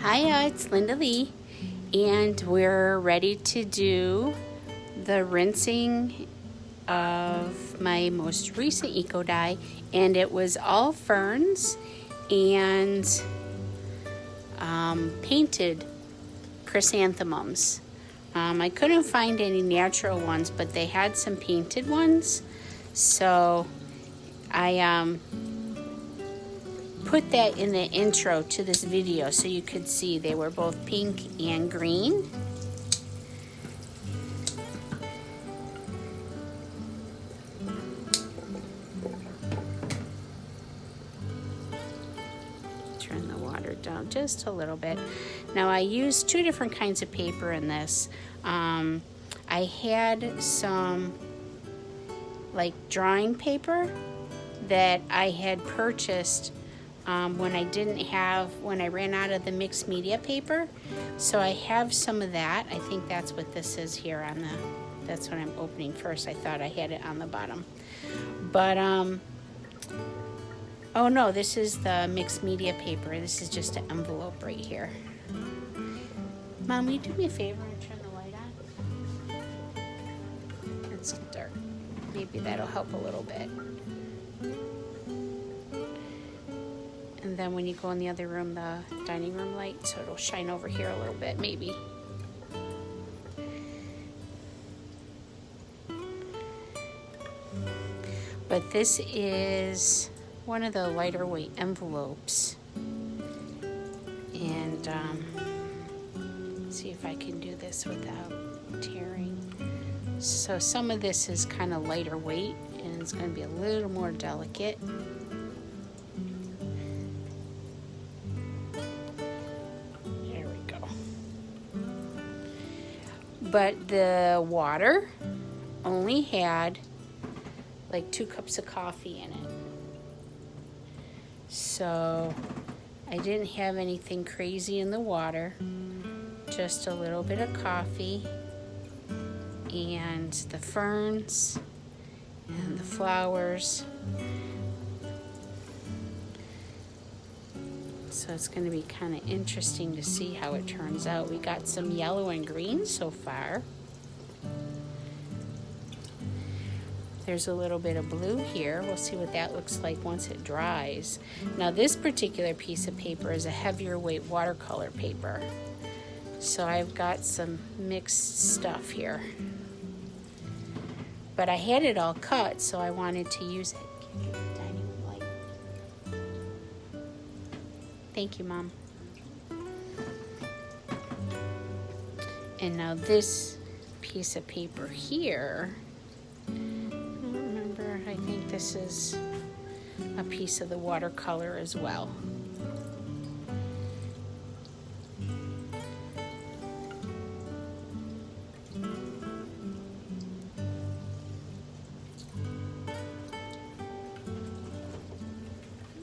Hiya, it's LindaLee, and we're ready to do the rinsing of my most recent eco dye, and it was all ferns and painted chrysanthemums. I couldn't find any natural ones, but they had some painted ones, so I put that in the intro to this video so you could see they were both pink and green. Turn the water down just a little bit. Now I used two different kinds of paper in this. I had some like drawing paper that I had purchased when I ran out of the mixed media paper. So I have some of that. I think that's what this is here that's what I'm opening first. I thought I had it on the bottom. But, oh no, this is the mixed media paper. This is just an envelope right here. Mom, will you do me a favor and turn the light on? It's dark. Maybe that'll help a little bit. And then when you go in the other room, the dining room light, so it'll shine over here a little bit, maybe. But this is one of the lighter weight envelopes. And see if I can do this without tearing. So some of this is kind of lighter weight, and it's going to be a little more delicate. But the water only had like 2 cups of coffee in it. So I didn't have anything crazy in the water, just a little bit of coffee and the ferns and the flowers. So it's going to be kind of interesting to see how it turns out. We got some yellow and green so far. There's a little bit of blue here. We'll see what that looks like once it dries. Now this particular piece of paper is a heavier weight watercolor paper. So I've got some mixed stuff here. But I had it all cut, so I wanted to use it. Thank you, Mom. And now this piece of paper here, I don't remember, I think this is a piece of the watercolor as well.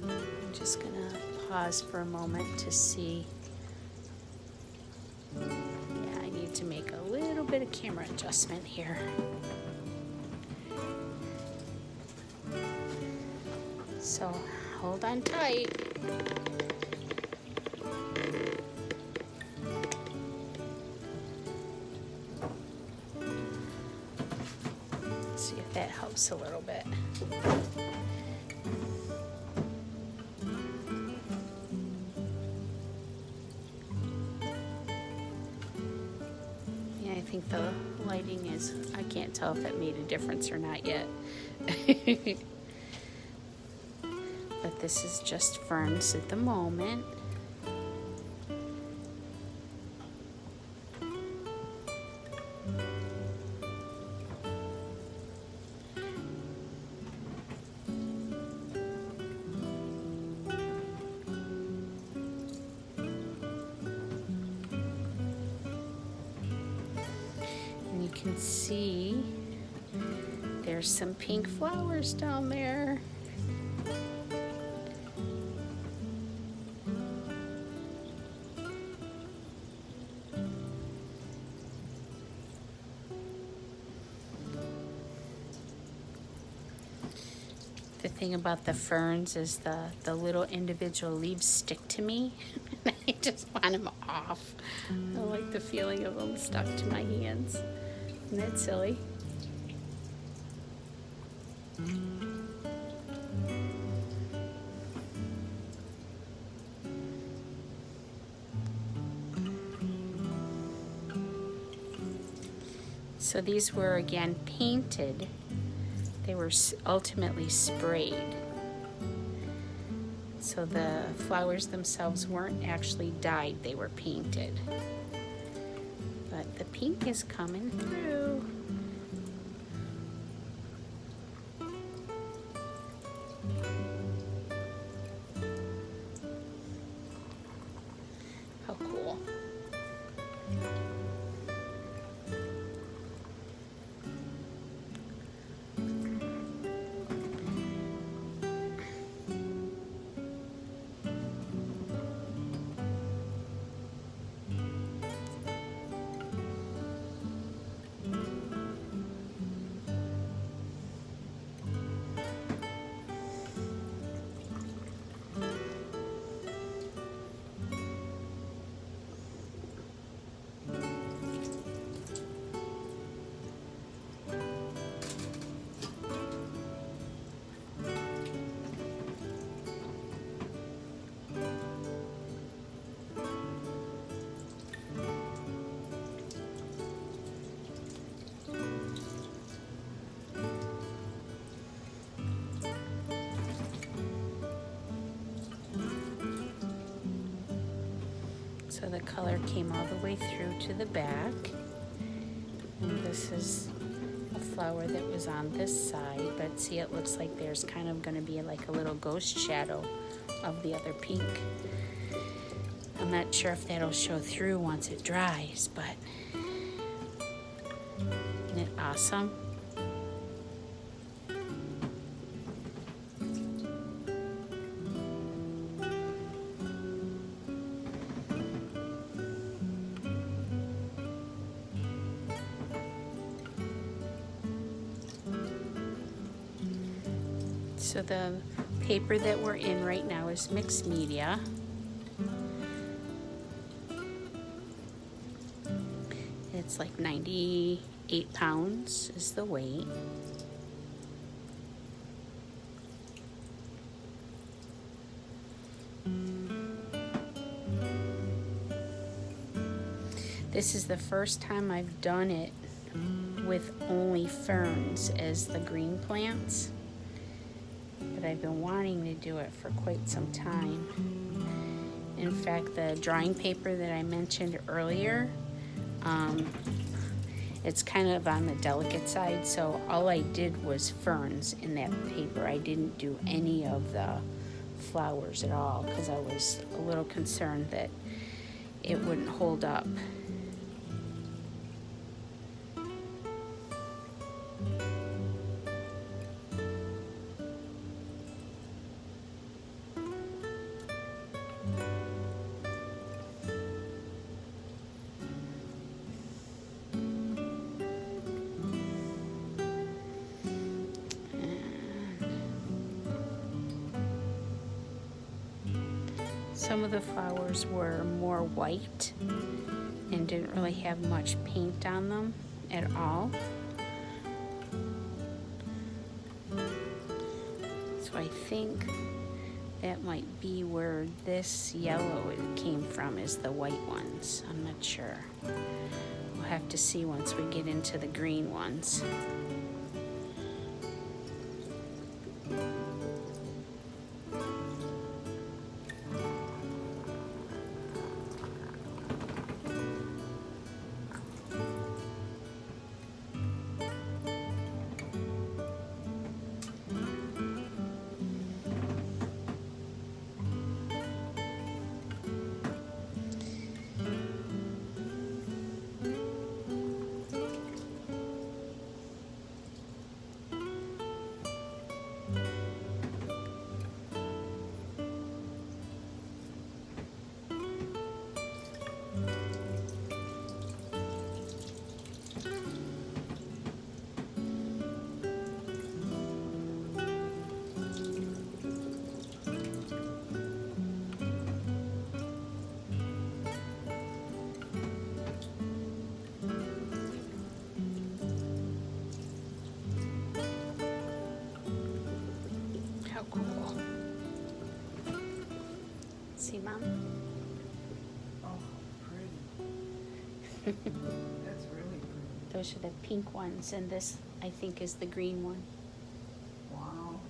I'm just gonna pause for a moment to see. Yeah, I need to make a little bit of camera adjustment here. So hold on tight. Let's see if that helps a little bit. I think the lighting is, I can't tell if it made a difference or not yet. But this is just ferns at the moment. You can see there's some pink flowers down there. The thing about the ferns is the little individual leaves stick to me. I I just want them off. I don't like the feeling of them stuck to my hands. Isn't that silly? So these were again painted. They were ultimately sprayed. So the flowers themselves weren't actually dyed, they were painted. But the pink is coming through. How cool. So the color came all the way through to the back. And this is a flower that was on this side, but see, it looks like there's kind of going to be like a little ghost shadow of the other pink. I'm not sure if that'll show through once it dries, but isn't it awesome? So the paper that we're in right now is mixed media. It's like 98 pounds is the weight. This is the first time I've done it with only ferns as the green plants. But I've been wanting to do it for quite some time. In fact, the drawing paper that I mentioned earlier, it's kind of on the delicate side, so all I did was ferns in that paper. I didn't do any of the flowers at all because I was a little concerned that it wouldn't hold up. Some of the flowers were more white and didn't really have much paint on them at all. So I think that might be where this yellow came from, is the white ones. I'm not sure. We'll have to see once we get into the green ones. See, Mom? Oh, pretty. That's really pretty. Those are the pink ones, and this, I think, is the green one. Wow.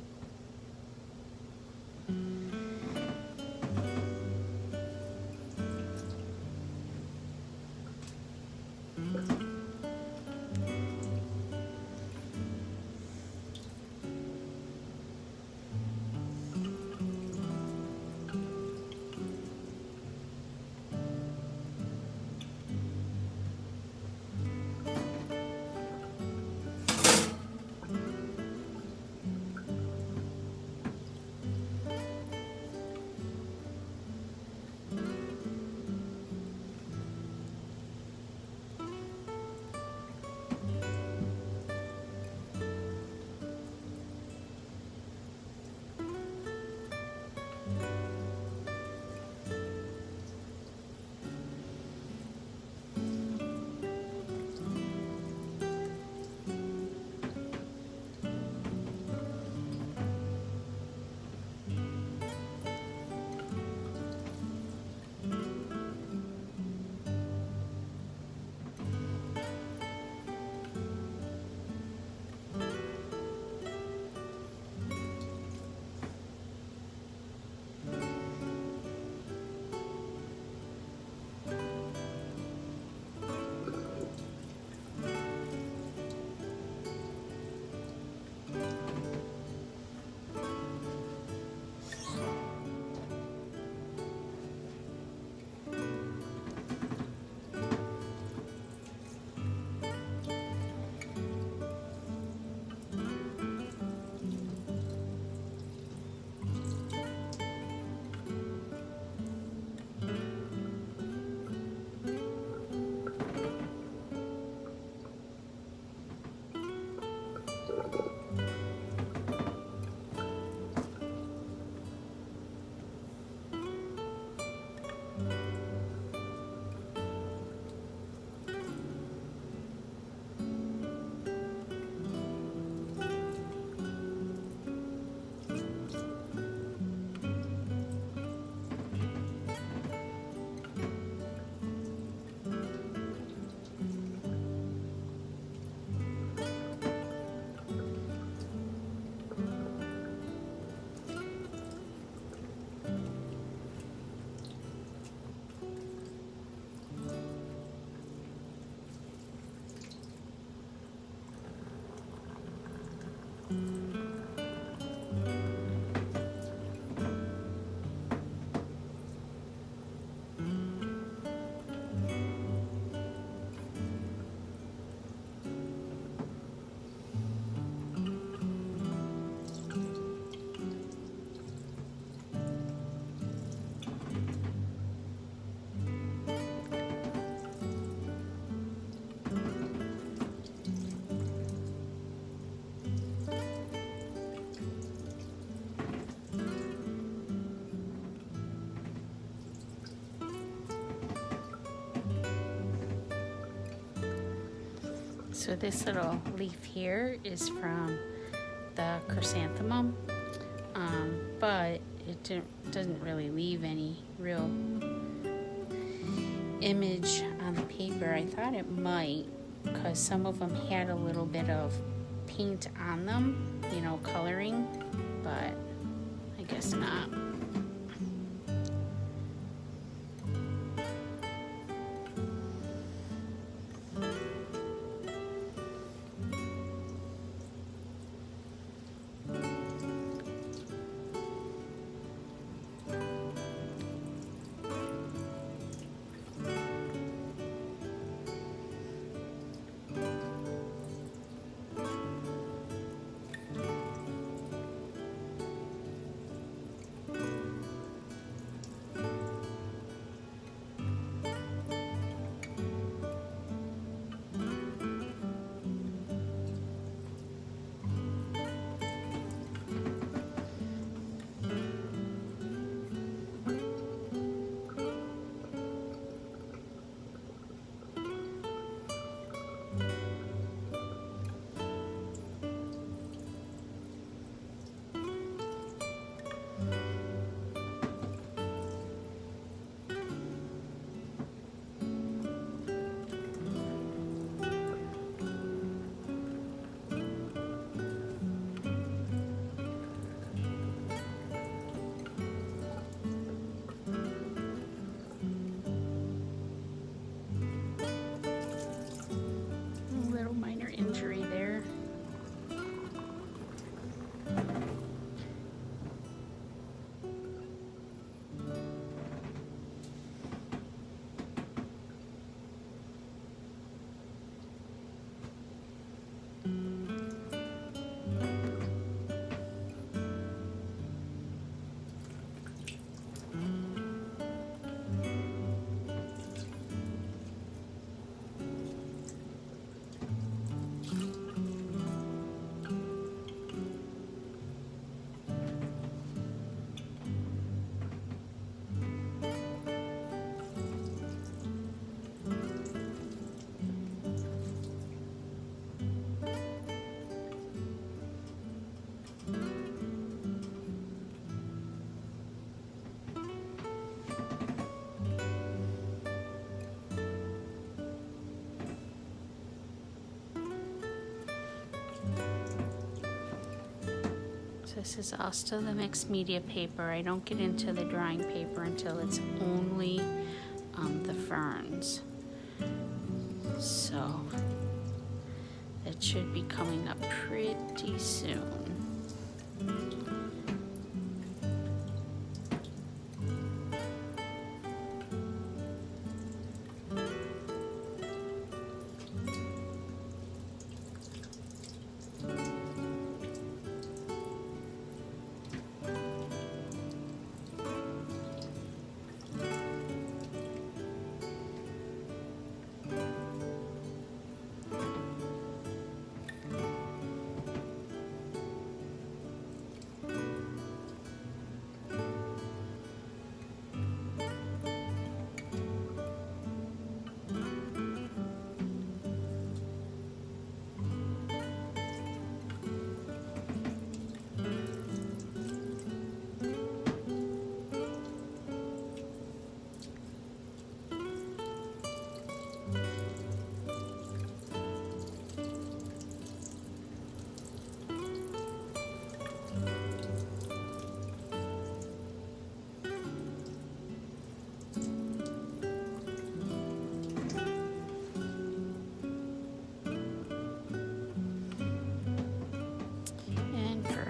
So this little leaf here is from the chrysanthemum, but it doesn't really leave any real image on the paper. I thought it might, because some of them had a little bit of paint on them, you know, coloring, but I guess not. So this is also the mixed media paper. I don't get into the drawing paper until it's only the ferns. So it should be coming up pretty soon.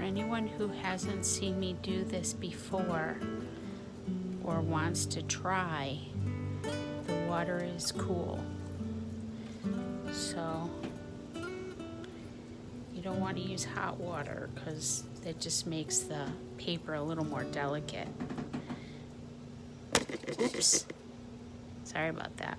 Anyone who hasn't seen me do this before or wants to try, the water is cool. So you don't want to use hot water because it just makes the paper a little more delicate. Oops. Sorry about that.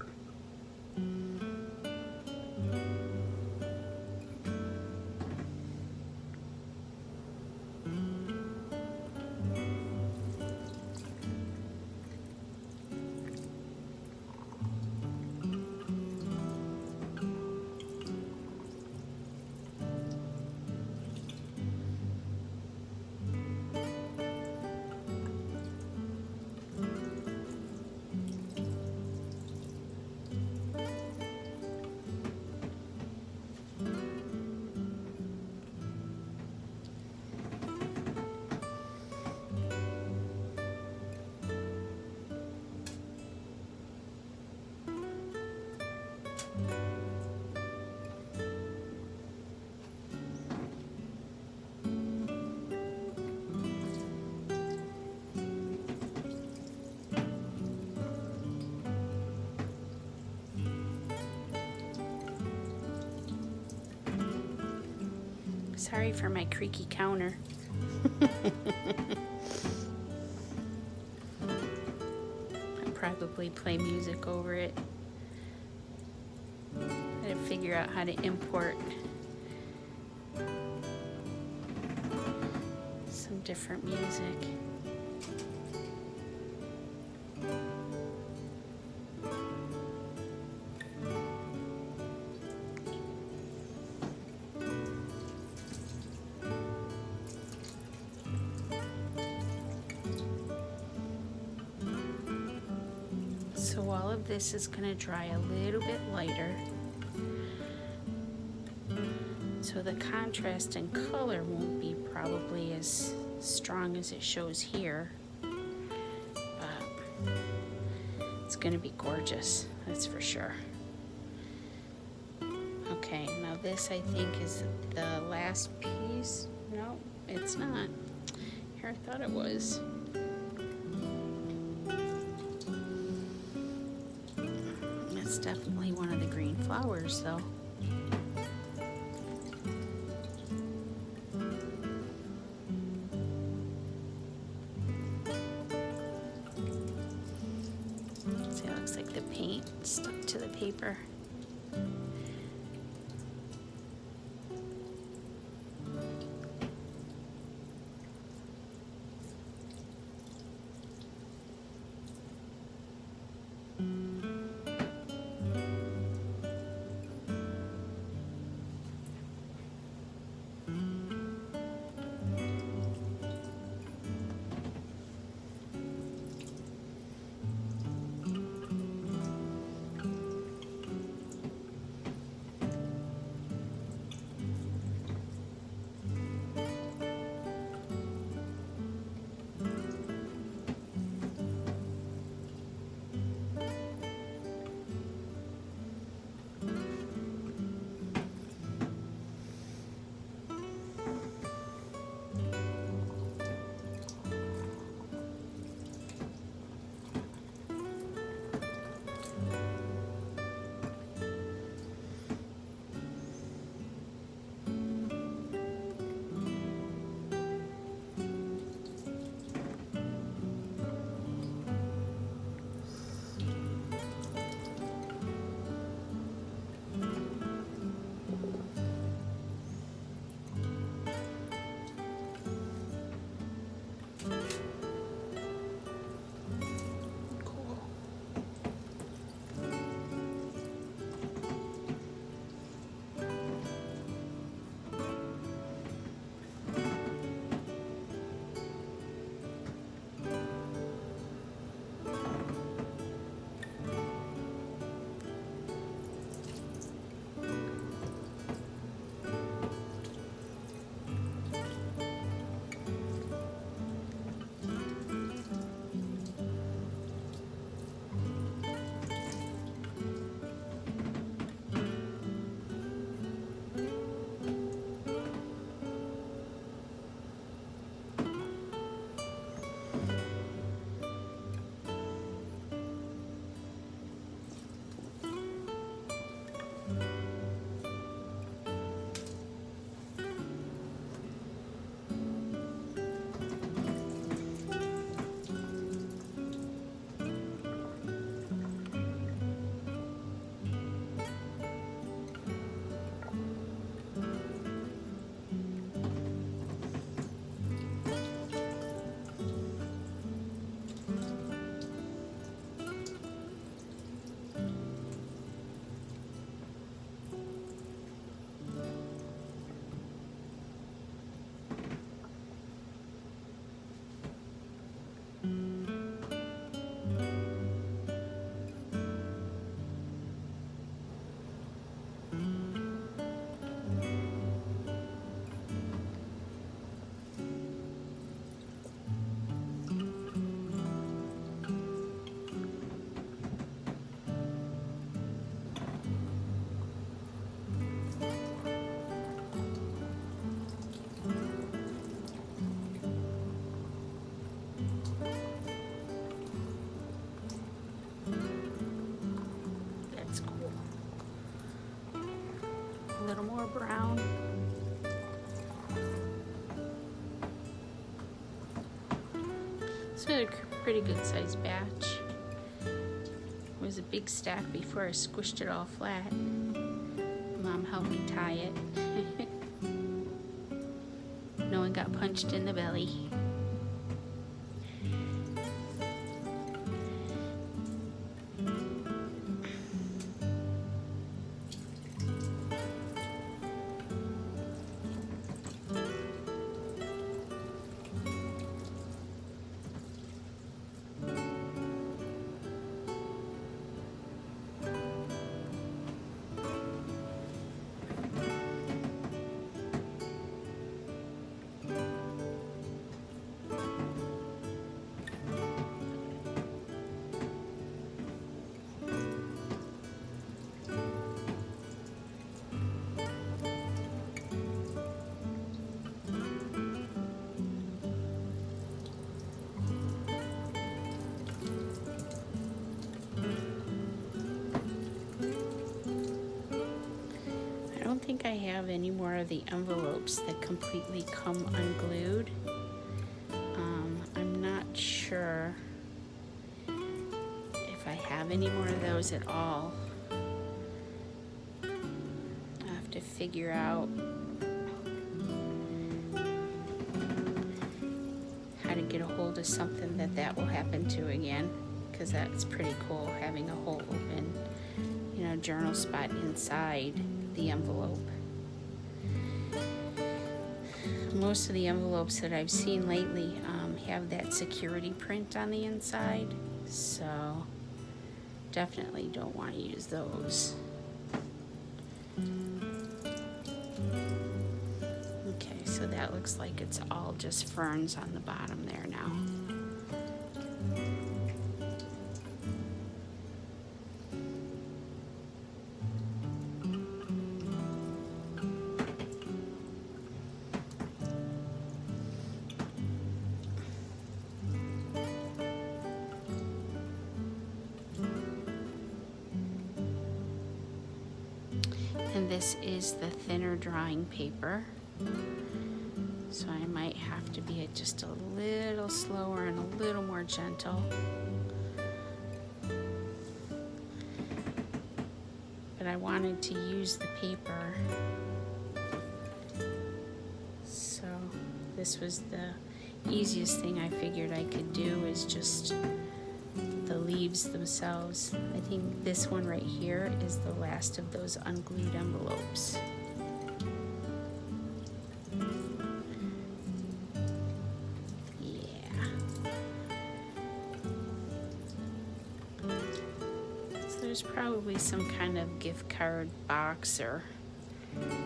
Sorry for my creaky counter. I'll probably play music over it. I gotta figure out how to import some different music. So all of this is going to dry a little bit lighter, so the contrast in color won't be probably as strong as it shows here, but it's going to be gorgeous, that's for sure. Okay, now this I think is the last piece. No, it's not. Here, I thought it was. It's definitely one of the green flowers, though. See, it looks like the paint stuck to the paper. brown. This was a pretty good sized batch. It was a big stack before I squished it all flat. Mom helped me tie it. No one got punched in the belly. I don't think I have any more of the envelopes that completely come unglued. I'm not sure if I have any more of those at all. I have to figure out how to get a hold of something that will happen to again, because that's pretty cool, having a whole open, journal spot inside the envelope. Most of the envelopes that I've seen lately have that security print on the inside, so definitely don't want to use those. Okay, so that looks like it's all just ferns on the bottom there now. And this is the thinner drawing paper, so I might have to be just a little slower and a little more gentle. But I wanted to use the paper, so this was the easiest thing I figured I could do, is just the leaves themselves. I think this one right here is the last of those unglued envelopes. Yeah. So there's probably some kind of gift card box or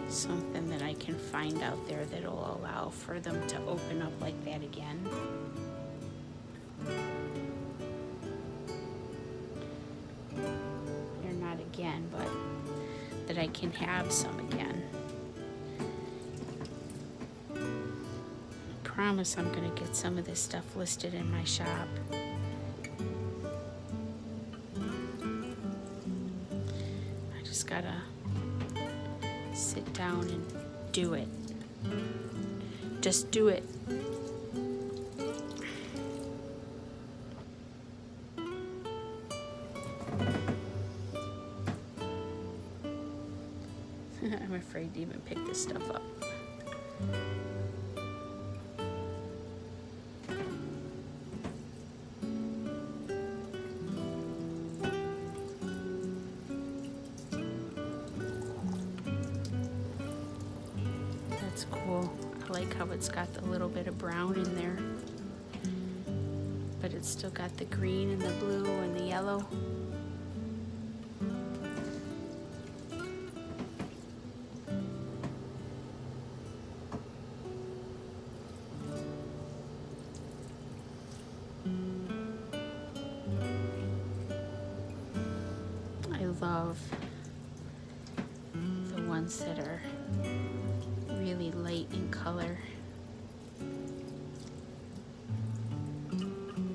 something that I can find out there that'll allow for them to open up like that again. Again, but that I can have some again. I promise I'm gonna get some of this stuff listed in my shop. I just gotta sit down and do it. Just do it. I'm afraid to even pick this stuff up. That's cool. I like how it's got the little bit of brown in there, but it's still got the green and the blue and the yellow. I love the ones that are really light in color.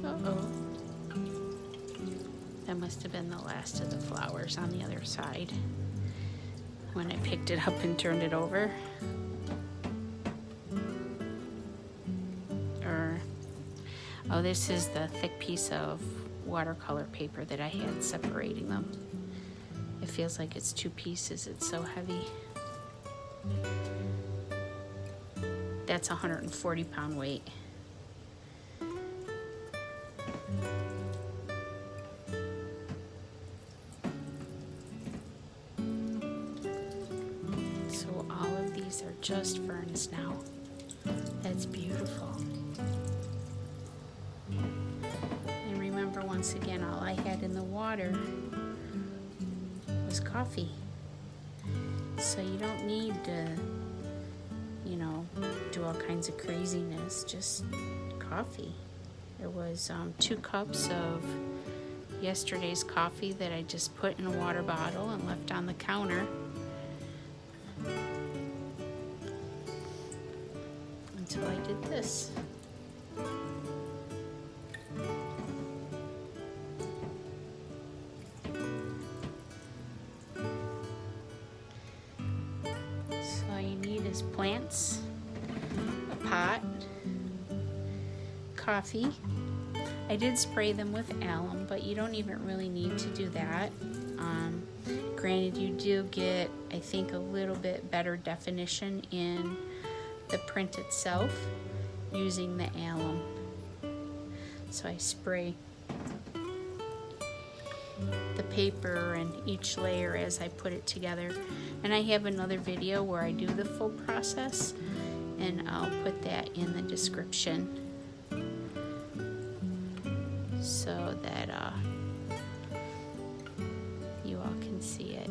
Uh-oh. That must have been the last of the flowers on the other side. when I picked it up and turned it over. Oh, this is the thick piece of watercolor paper that I had separating them. It feels like it's two pieces, it's so heavy. That's 140 pound weight. So all of these are just ferns now. That's beautiful. And remember, once again, all I had in the water was coffee. So you don't need to, you know, do all kinds of craziness, just coffee. There was 2 cups of yesterday's coffee that I just put in a water bottle and left on the counter until I did this. So all you need is plants, a pot, coffee. I did spray them with alum, but you don't even really need to do that. Granted, you do get, I think, a little bit better definition in the print itself using the alum. So I spray the paper and each layer as I put it together. And I have another video where I do the full process, and I'll put that in the description so that you all can see it.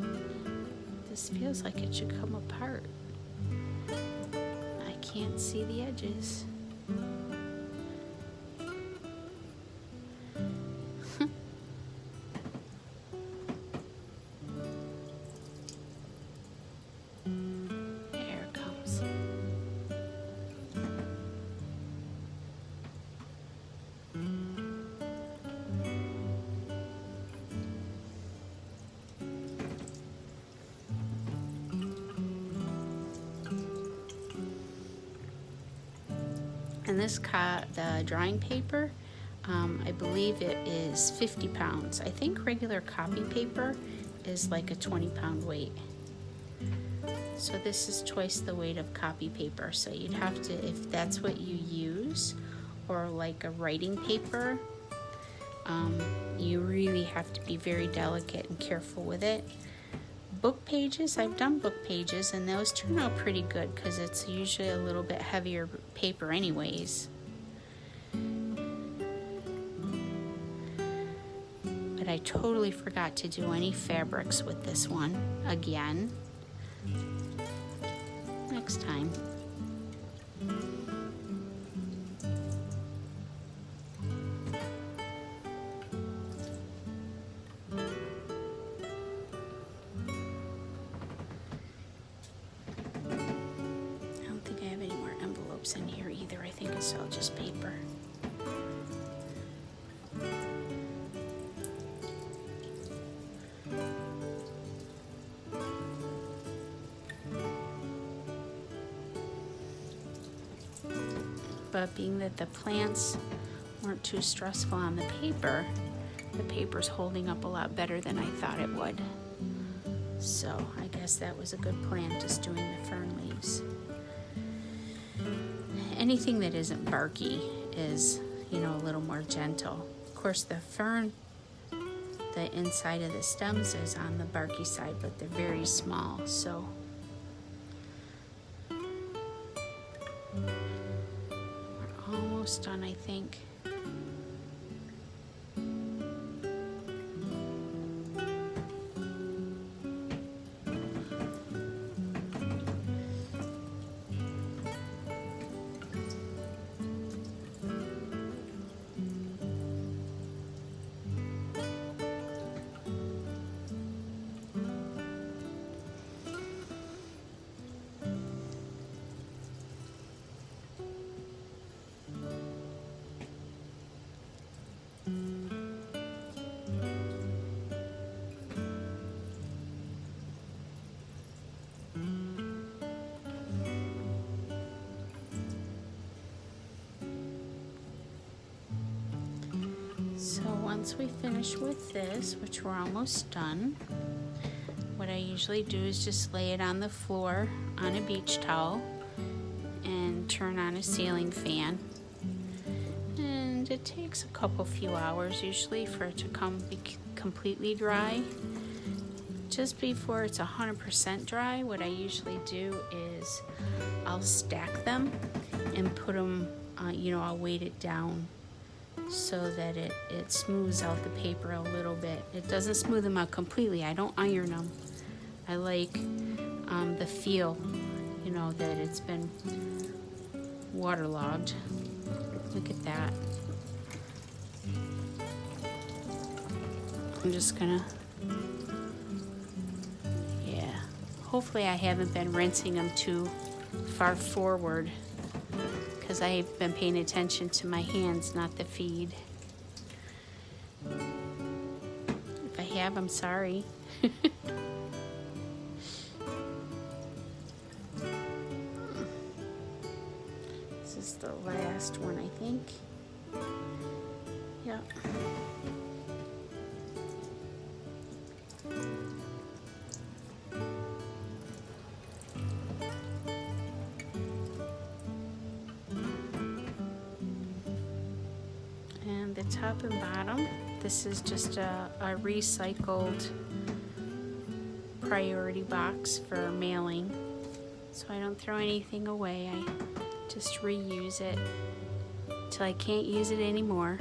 This feels like it should come apart. I can't see the edges. There it comes. And this the drawing paper, I believe it is 50 pounds. I think regular copy paper is like a 20-pound weight. So this is twice the weight of copy paper. So you'd have to, if that's what you use, or like a writing paper, you really have to be very delicate and careful with it. Book pages, I've done book pages, and those turn out pretty good because it's usually a little bit heavier paper anyways. But I totally forgot to do any fabrics with this one again. Next time. In here either. I think it's all just paper. But being that the plants weren't too stressful on the paper's holding up a lot better than I thought it would. So I guess that was a good plan, just doing the fern leaves. Anything that isn't barky is, you know, a little more gentle. Of course, the fern, the inside of the stems is on the barky side, but they're very small, so. We're almost done, I think. once we finish with this, which we're almost done, what I usually do is just lay it on the floor on a beach towel and turn on a ceiling fan. And it takes a few hours usually for it to be completely dry. Just before it's 100% dry, what I usually do is I'll stack them and put them, I'll weight it down so that it smooths out the paper a little bit. It doesn't smooth them out completely. I don't iron them. I like the feel, that it's been waterlogged. Look at that. I'm just gonna, hopefully I haven't been rinsing them too far forward, because I've been paying attention to my hands, not the feed. If I have, I'm sorry. This is the last one, I think. Yep. And the top and bottom, this is just a recycled priority box for mailing, so I don't throw anything away. I just reuse it till I can't use it anymore.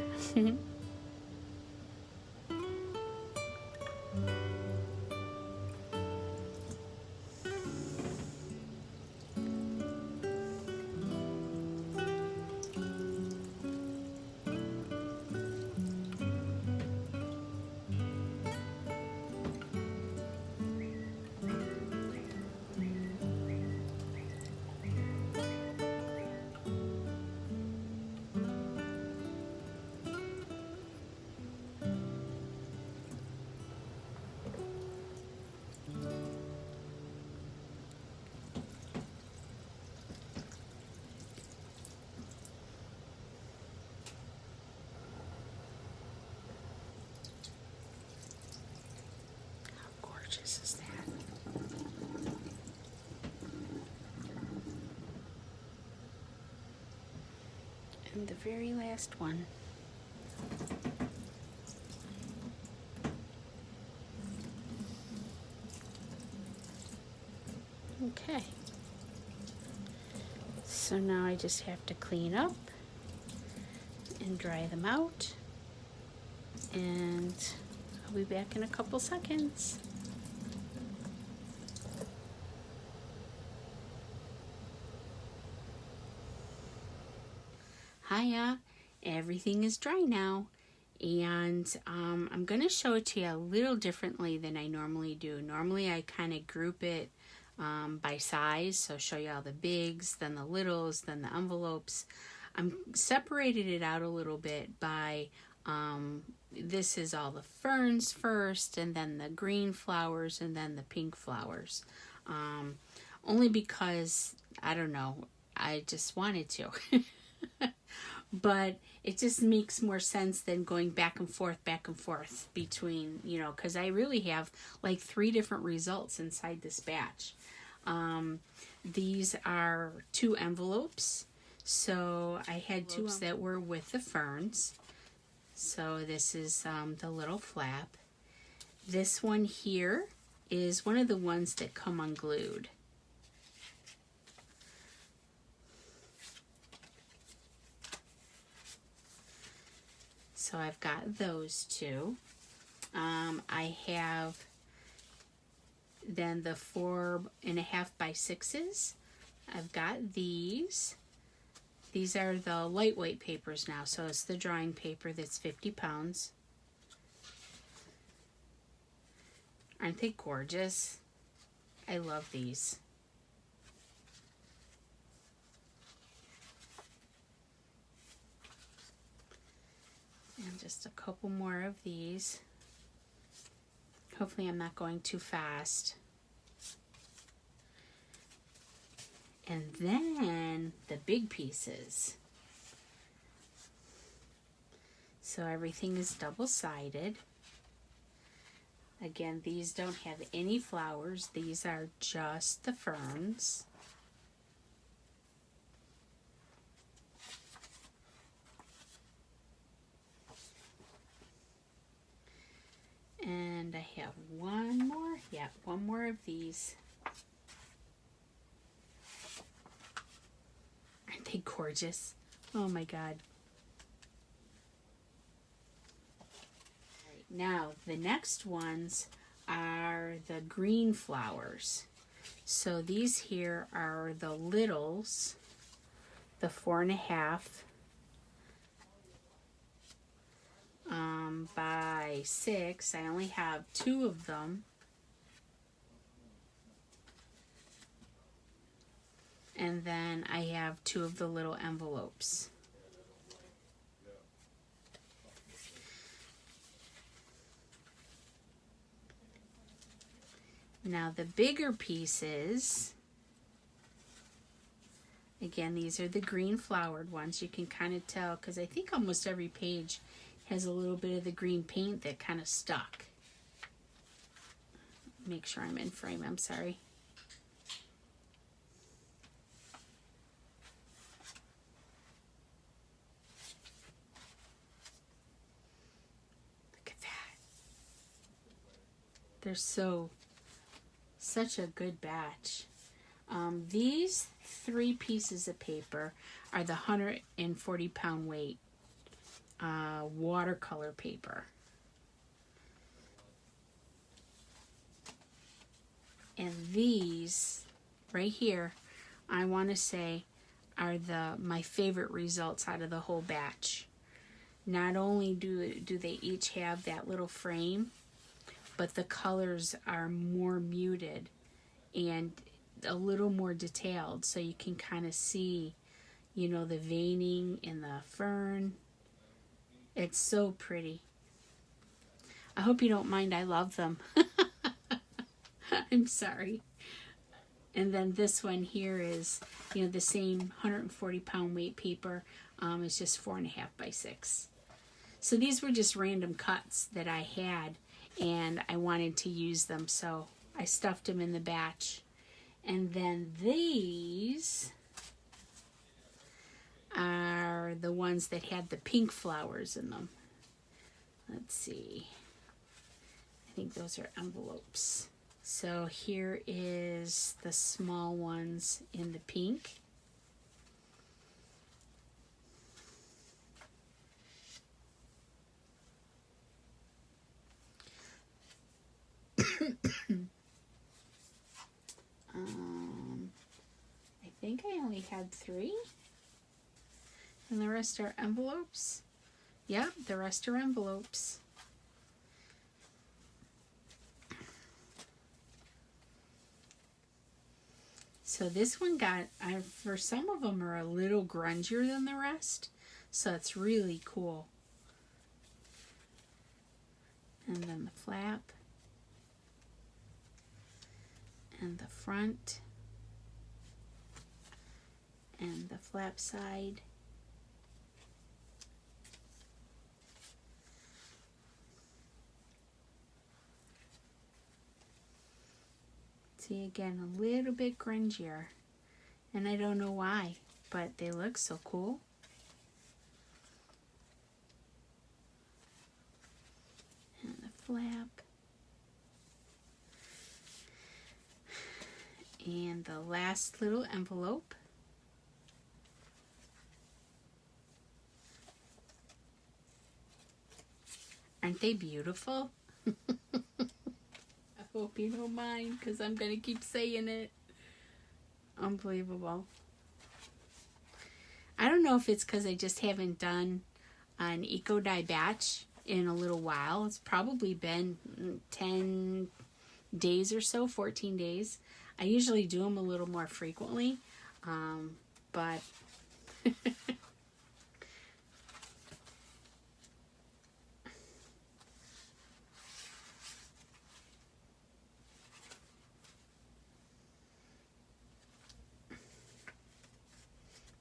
Gorgeous is that? And the very last one. Okay. So now I just have to clean up and dry them out, and I'll be back in a couple seconds. Hiya, everything is dry now, and I'm going to show it to you a little differently than I normally do. Normally I kind of group it by size, so show you all the bigs, then the littles, then the envelopes. I'm separated it out a little bit by this is all the ferns first, and then the green flowers, and then the pink flowers. Only because, I don't know, I just wanted to. But it just makes more sense than going back and forth between, because I really have like 3 different results inside this batch. These are 2 envelopes. So I had 2 that were with the ferns. So this is the little flap. This one here is one of the ones that come unglued. So I've got those 2. I have then the 4.5 by 6s. I've got these. These are the lightweight papers now, so it's the drawing paper that's 50 pounds. Aren't they gorgeous? I love these. And just a couple more of these. Hopefully I'm not going too fast. And then the big pieces. So everything is double-sided. Again, these don't have any flowers. These are just the ferns. And I have one more. Yeah, one more of these. Aren't they gorgeous? Oh my God. Right, now, the next ones are the green flowers. So these here are the littles, the 4.5 by 6. I only have 2 of them. And then I have 2 of the little envelopes. Now the bigger pieces, again, these are the green flowered ones. You can kind of tell because I think almost every page has a little bit of the green paint that kind of stuck. Make sure I'm in frame, I'm sorry. Look at that. They're such a good batch. These 3 pieces of paper are the 140-pound weight watercolor paper. And these right here, I want to say, are my favorite results out of the whole batch. Not only do they each have that little frame, but the colors are more muted and a little more detailed, so you can kind of see, you know, the veining in the fern. It's so pretty. I hope you don't mind, I love them. I'm sorry. And then this one here is, you know, the same 140-pound weight paper. It's just 4.5 by 6. So these were just random cuts that I had, and I wanted to use them, so I stuffed them in the batch. And then these are the ones that had the pink flowers in them. Let's see. I think those are envelopes. So here is the small ones in the pink. I think I only had 3. And the rest are envelopes. Yep, the rest are envelopes. So this one got, for some of them are a little grungier than the rest. So it's really cool. And then the flap. And the front. And the flap side. See, again, a little bit grungier, and I don't know why, but they look so cool. And the flap. And the last little envelope. Aren't they beautiful? I hope you don't mind, because I'm going to keep saying it. Unbelievable. I don't know if it's because I just haven't done an eco dye batch in a little while. It's probably been 10 days or so, 14 days. I usually do them a little more frequently, but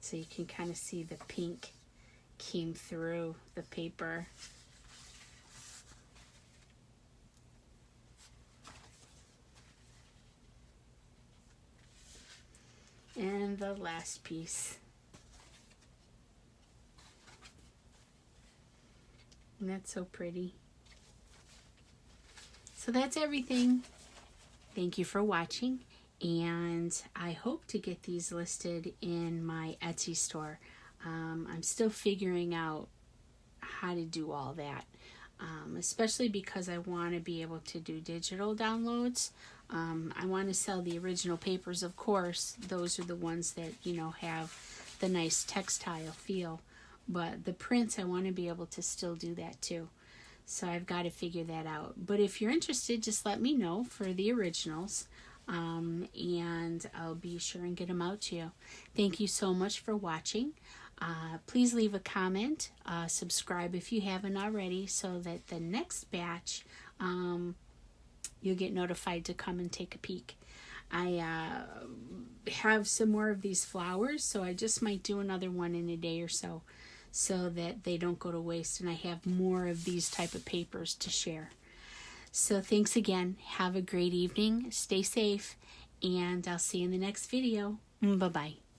so you can kind of see the pink came through the paper. And the last piece. And that's so pretty. So that's everything. Thank you for watching, and I hope to get these listed in my Etsy store. I'm still figuring out how to do all that, especially because I want to be able to do digital downloads. I want to sell the original papers, of course. Those are the ones that, you know, have the nice textile feel. But the prints, I want to be able to still do that too. So I've got to figure that out. But if you're interested, just let me know for the originals. And I'll be sure and get them out to you. Thank you so much for watching. Please leave a comment. Subscribe if you haven't already, so that the next batch, you'll get notified to come and take a peek. I have some more of these flowers, so I just might do another one in a day or so that they don't go to waste, and I have more of these type of papers to share. So thanks again. Have a great evening. Stay safe, and I'll see you in the next video. Bye-bye.